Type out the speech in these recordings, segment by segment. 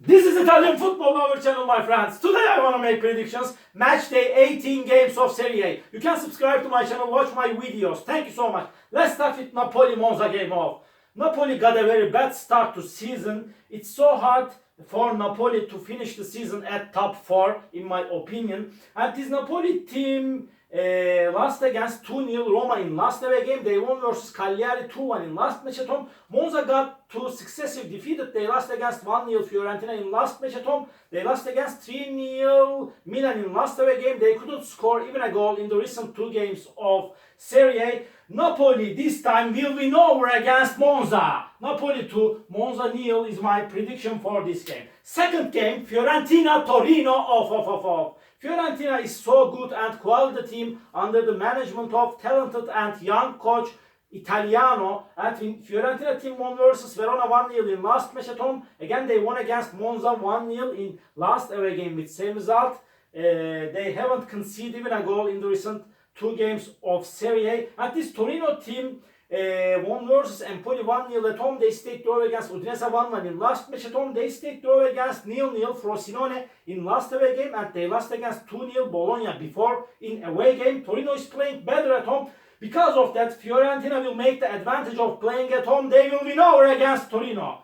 This is Italian Football Lover channel, my friends. Today I want to make predictions. Match day 18 games of Serie A. You can subscribe to my channel, watch my videos. Thank you so much. Let's start with Napoli-Monza game off. Napoli got a very bad start to season. It's so hard for Napoli to finish the season at top 4, in my opinion. And this Napoli team lost against 2-0 Roma in last away game. They won versus Cagliari 2-1 in last match at home. Monza got 2 successive defeated. They lost against 1-0 Fiorentina in last match at home. They lost against 3-0 Milan in last away game. They couldn't score even a goal in the recent 2 games of Serie A. Napoli this time will win over against Monza. Napoli 2, Monza 0 is my prediction for this game. Second game, Fiorentina-Torino off. Fiorentina is so good and quality team under the management of talented and young coach Italiano. And Fiorentina team won versus Verona 1-0 in last match at home. Again, they won against Monza 1-0 in last away game with same result. They haven't conceded even a goal in the recent 2 games of Serie A. And this Torino team won versus Empoli 1-0 at home. They stayed draw against Udinese 1-1 in last match at home. They stayed draw against 0-0 Frosinone in last away game, and they lost against 2-0 Bologna before in away game. Torino is playing better at home. Because of that, Fiorentina will make the advantage of playing at home. They will win over against Torino.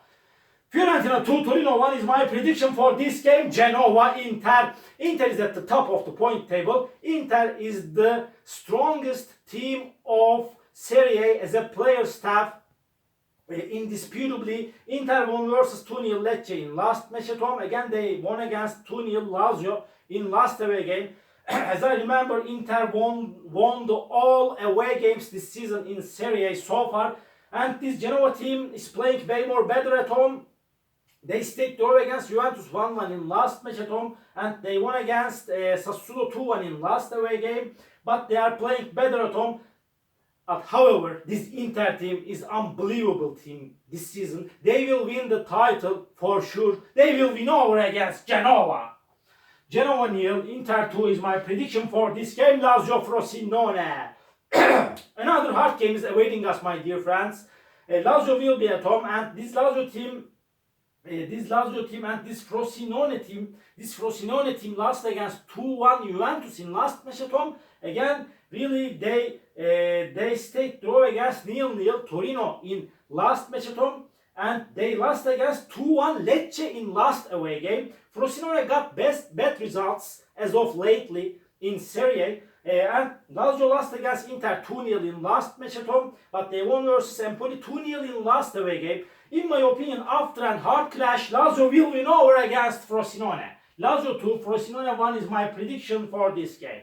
Fiorentina 2, Torino 1 is my prediction for this game. Genoa-Inter. Inter is at the top of the point table. Inter is the strongest team of Serie A as a player staff. Indisputably, Inter won versus 2-0 Lecce in last match at home. Again, they won against 2-0 Lazio in last away game. As I remember, Inter won the all away games this season in Serie A so far. And this Genoa team is playing way more better at home. They stayed draw against Juventus 1-1 in last match at home, and they won against Sassuolo 2-1 in last away game. But they are playing better at home. However, this Inter team is unbelievable team this season. They will win the title for sure. They will win over against Genoa. Genoa 0, Inter 2 is my prediction for this game. Lazio Frosinone. Another hard game is awaiting us, my dear friends. Lazio will be at home, and this Lazio team and this Frosinone team lost against 2-1 Juventus in last match at home. Again, really they stayed draw against 0-0 Torino in last match at home, and they lost against 2-1 Lecce in last away game. Frosinone got bad results as of lately in Serie A. And Lazio lost against Inter 2-0 in last match at home, but they won versus Empoli 2-0 in last away game. In my opinion, after a hard clash, Lazio will win over against Frosinone. Lazio 2, Frosinone 1 is my prediction for this game.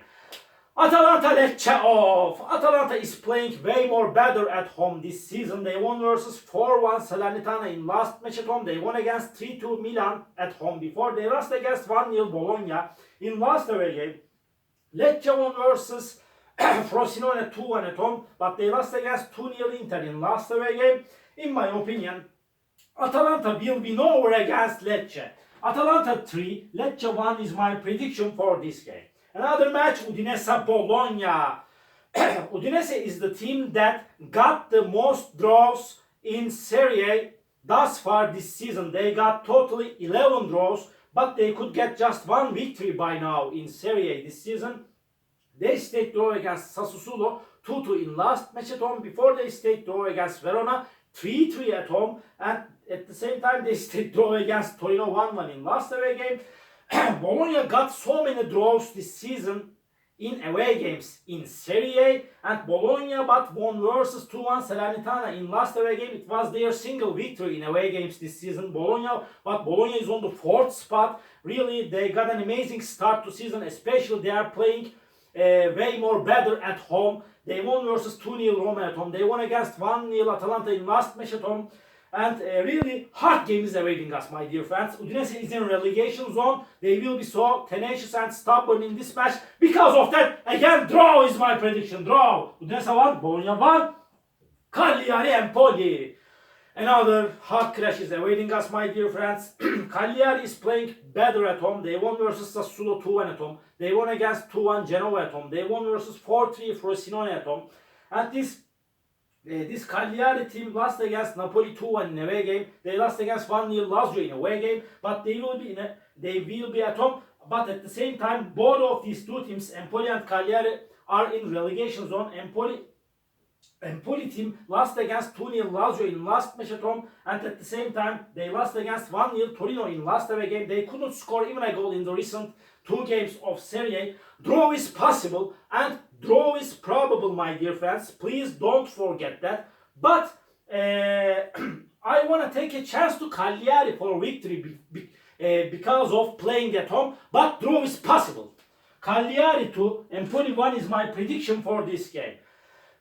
Atalanta-Lecce off. Atalanta is playing way more better at home this season. They won versus 4-1 Salernitana in last match at home. They won against 3-2 Milan at home before. They lost against 1-0 Bologna in last away game. Lecce won versus Frosinone 2-1 at home, but they lost against 2-0 Inter in last away game. In my opinion, Atalanta will win over against Lecce. Atalanta 3, Lecce 1 is my prediction for this game. Another match, Udinese-Bologna. Udinese is the team that got the most draws in Serie A thus far this season. They got totally 11 draws, but they could get just 1 victory by now in Serie A this season. They stayed draw against Sassuolo 2-2 in last match at home. Before they stayed draw against Verona 3-3 at home, and at the same time they stayed draw against Torino 1-1 in last away game. Bologna got so many draws this season in away games in Serie A, and Bologna but won versus 2-1 Salernitana in last away game. It was their single victory in away games this season. Bologna is on the 4th spot. Really, they got an amazing start to season, especially they are playing way more better at home. They won versus 2-0 Roma at home. They won against 1-0 Atalanta in last match at home. And really hard game is awaiting us, my dear friends. Udinese is in relegation zone. They will be so tenacious and stubborn in this match. Because of that, again, draw is my prediction. Draw. Udinese 1, Bologna 1. Cagliari Empoli. Another hard clash is awaiting us, my dear friends. Cagliari is playing better at home. They won versus Sassuolo 2-1 at home. They won against 2-1 Genoa at home. They won versus 4-3 Frosinone at home. And this This Cagliari team lost against Napoli 2-1 in away game. They lost against 1-0 Lazio in away game, but they will be at home. But at the same time, both of these two teams, Empoli and Cagliari, are in relegation zone. Empoli team lost against 2-0 Lazio in last match at home, and at the same time they lost against 1-0 Torino in last away game. They couldn't score even a goal in the recent 2 games of Serie A. Draw is possible and draw is probable, my dear friends. Please don't forget that. But I want to take a chance to Cagliari for victory because of playing at home. But draw is possible. Cagliari 2, Empoli 1 is my prediction for this game.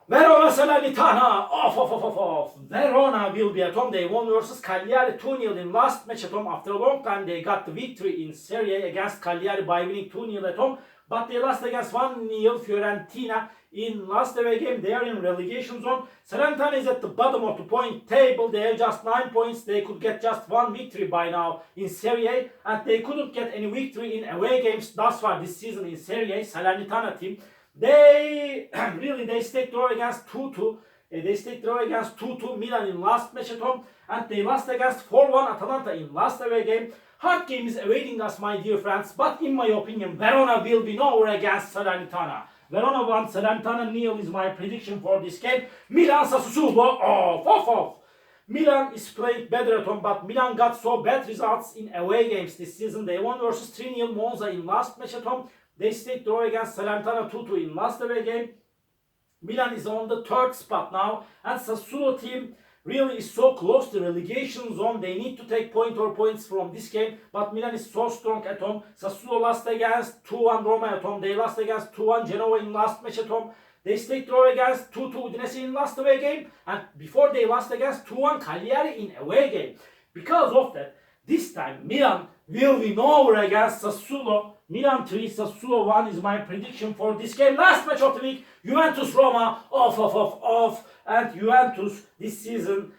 Verona Salernitana, off. Verona will be at home. They won versus Cagliari 2-0 in last match at home. After a long time, they got the victory in Serie A against Cagliari by winning 2-0 at home. But they lost against 1-0 Fiorentina in last away game. They are in relegation zone. Salernitana is at the bottom of the point table. They have just 9 points. They could get just 1 victory by now in Serie A. And they couldn't get any victory in away games thus far this season in Serie A. Salernitana team. They stayed draw against 2-2. They stayed draw against 2-2 Milan in last match at home, and they lost against 4-1 Atalanta in last away game. Hard game is awaiting us, my dear friends, but in my opinion, Verona will be over against Salernitana. Verona 1, Salernitana 0 is my prediction for this game. Milan Sassuolo, off. Milan is playing better at home, but Milan got so bad results in away games this season. They won versus 3-0 Monza in last match at home. They stayed draw against Salernitana 2-2 in last away game. Milan is on the 3rd spot now, and Sassuolo team really is so close to relegation zone. They need to take points from this game, but Milan is so strong at home. Sassuolo lost against 2-1 Roma at home. They lost against 2-1 Genoa in last match at home. They stayed draw against 2-2 Udinese in last away game, and before they lost against 2-1 Cagliari in away game. Because of that, this time Milan will win over against Sassuolo. Milan 3, Sassuolo 1 is my prediction for this game. Last match of the week, Juventus Roma, off. And Juventus this season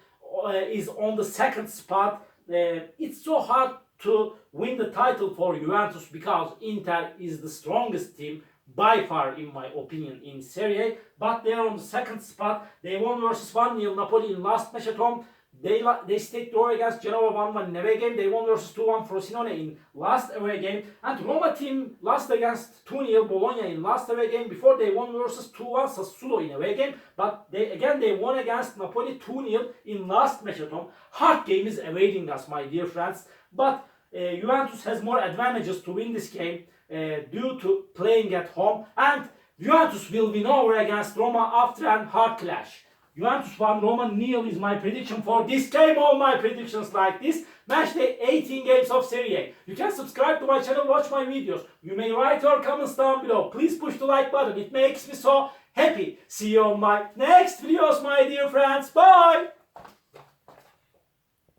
is on the 2nd spot. It's so hard to win the title for Juventus because Inter is the strongest team by far, in my opinion, in Serie A. But they are on the 2nd spot. They won versus 1-0 Napoli in last match at home. They stayed draw against Genoa 1-1 in away game. They won versus 2-1 Frosinone in last away game. And Roma team lost against 2-0 Bologna in last away game. Before they won versus 2-1 Sassuolo in away game. But they won against Napoli 2-0 in last match at home. Hard game is awaiting us, my dear friends. But Juventus has more advantages to win this game due to playing at home. And Juventus will win over against Roma after a hard clash. Juventus 1, Roma 0 is my prediction for this game. All my predictions like this. Match day 18 games of Serie A. You can subscribe to my channel, watch my videos. You may write your comments down below. Please push the like button. It makes me so happy. See you on my next videos, my dear friends. Bye!